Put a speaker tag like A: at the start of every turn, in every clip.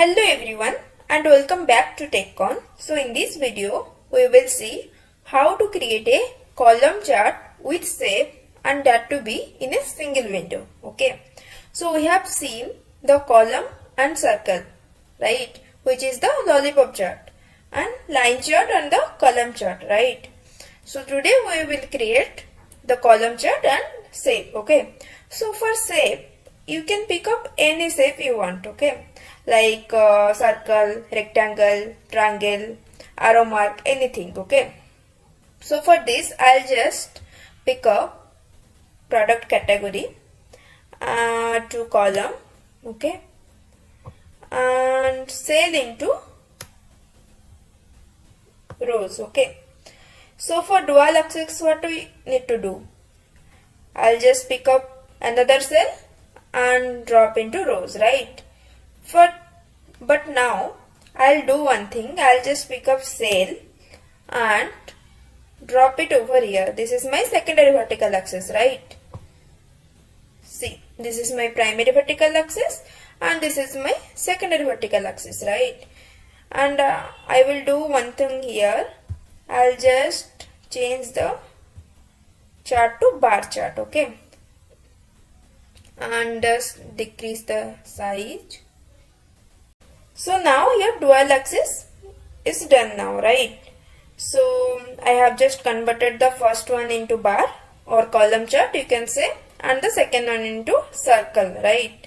A: Hello everyone and welcome back to Conn. So in this video we will see how to create a column chart with shape and that to be in a single window. Okay. So we have seen the column and circle, right, which is the lollipop chart, and line chart and the column chart, right. So today we will create the column chart and shape. Okay. So for shape you can pick up any shape you want. Okay, like circle, rectangle, triangle, arrow mark, anything. Okay, so for this I'll just pick up product category to column. Okay, and sale into rows. Okay, so for dual axis what we need to do, I'll just pick up another cell and drop into rows, right. But now I'll do one thing. I'll just pick up cell and drop it over here. This is my secondary vertical axis, right. See, this is my primary vertical axis and this is my secondary vertical axis, right. And I will do one thing here. I'll just change the chart to bar chart. Okay, and just decrease the size. So now your dual axis is done now, right. So I have just converted the first one into bar or column chart, you can say, and the second one into circle, right.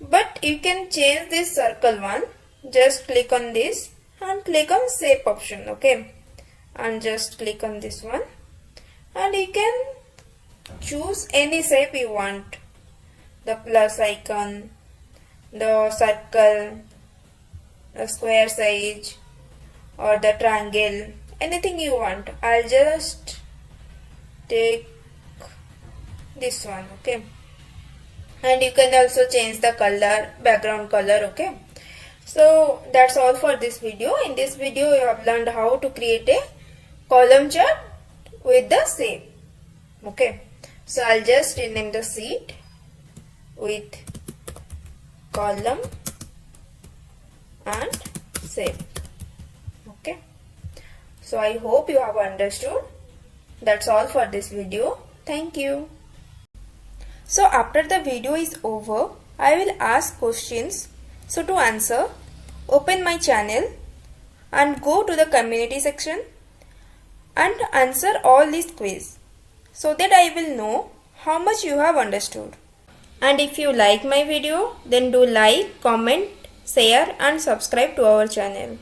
A: But you can change this circle one. Just click on this and click on shape option. Okay, and just click on this one and you can choose any shape you want. The plus icon, the circle, the square size, or the triangle, anything you want. I'll just take this one. Okay, and you can also change the color, background color. Okay, so that's all for this video. In this video you have learned how to create a column chart with the shape. Okay, so I'll just rename the sheet with column and shape. Okay, so I hope you have understood. That's all for this video. Thank you. So after the video is over, I will ask questions. So to answer, open my channel and go to the community section and answer all these quiz so that I will know how much you have understood. And if you like my video, then do like, comment, share and subscribe to our channel.